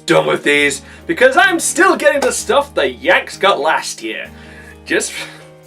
almost done with these, because I'm still getting the stuff the Yanks got last year.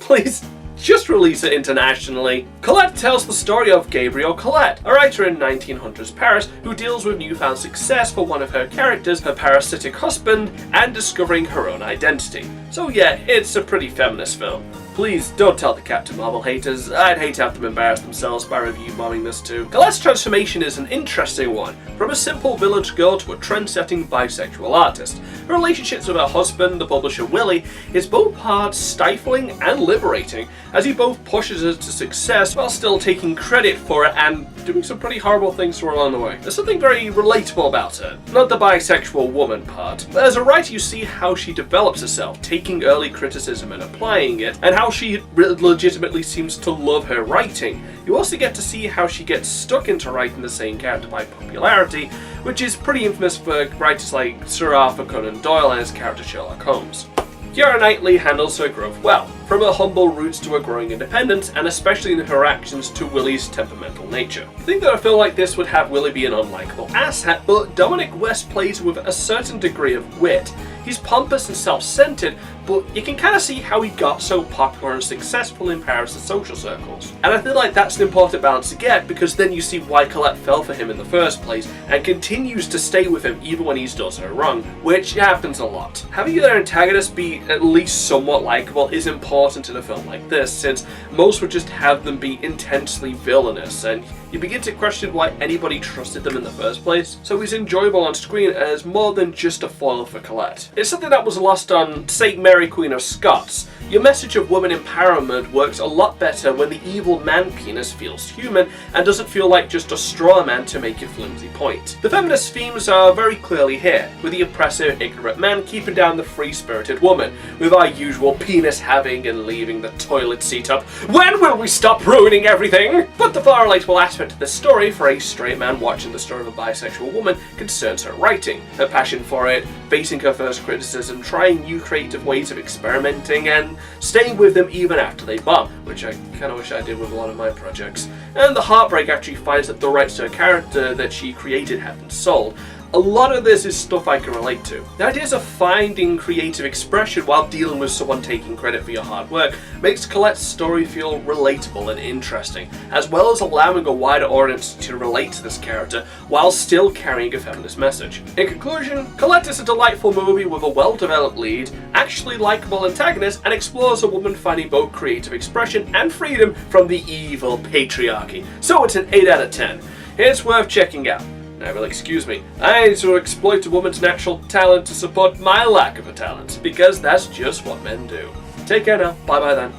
Please, just release it internationally. Colette tells the story of Gabrielle Colette, a writer in 1900s Paris who deals with newfound success for one of her characters, her parasitic husband, and discovering her own identity. So yeah, it's a pretty feminist film. Please don't tell the Captain Marvel haters. I'd hate to have them embarrass themselves by review bombing this too. Colette's transformation is an interesting one, from a simple village girl to a trend-setting bisexual artist. Her relationships with her husband, the publisher Willie, is both hard, stifling, and liberating, as he both pushes her to success while still taking credit for it and doing some pretty horrible things to her along the way. There's something very relatable about her, not the bisexual woman part. But as a writer, you see how she develops herself, taking early criticism and applying it, and how she legitimately seems to love her writing. You also get to see how she gets stuck into writing the same character by popularity, which is pretty infamous for writers like Sir Arthur Conan Doyle and his character Sherlock Holmes. Keira Knightley handles her growth well, from her humble roots to her growing independence, and especially in her actions to Willie's temperamental nature. I think that a film like this would have Willie be an unlikable asshat, but Dominic West plays with a certain degree of wit. He's pompous and self-centered, but you can kind of see how he got so popular and successful in Paris' social circles. And I feel like that's an important balance to get, because then you see why Colette fell for him in the first place, and continues to stay with him even when he's done her wrong, which happens a lot. Having their antagonist be at least somewhat likable is important in a film like this, since most would just have them be intensely villainous, and you begin to question why anybody trusted them in the first place. So he's enjoyable on screen as more than just a foil for Colette. It's something that was lost on, say, Mary Queen of Scots. Your message of women empowerment works a lot better when the evil man penis feels human and doesn't feel like just a straw man to make a flimsy point. The feminist themes are very clearly here, with the oppressive, ignorant man keeping down the free-spirited woman, with our usual penis having and leaving the toilet seat up. When will we stop ruining everything? But the far relatable aspect of the story for a straight man watching the story of a bisexual woman concerns her writing, her passion for it, facing her first criticism, trying new creative ways of experimenting, and staying with them even after they bomb, which I kinda wish I did with a lot of my projects. And the heartbreak after she finds that the rights to her character that she created have been sold. A lot of this is stuff I can relate to. The ideas of finding creative expression while dealing with someone taking credit for your hard work makes Colette's story feel relatable and interesting, as well as allowing a wider audience to relate to this character while still carrying a feminist message. In conclusion, Colette is a delightful movie with a well-developed lead, actually likable antagonist, and explores a woman finding both creative expression and freedom from the evil patriarchy. So it's an 8 out of 10. It's worth checking out. Now, well, excuse me, I need to exploit a woman's natural talent to support my lack of a talent, because that's just what men do. Take care now, bye bye then.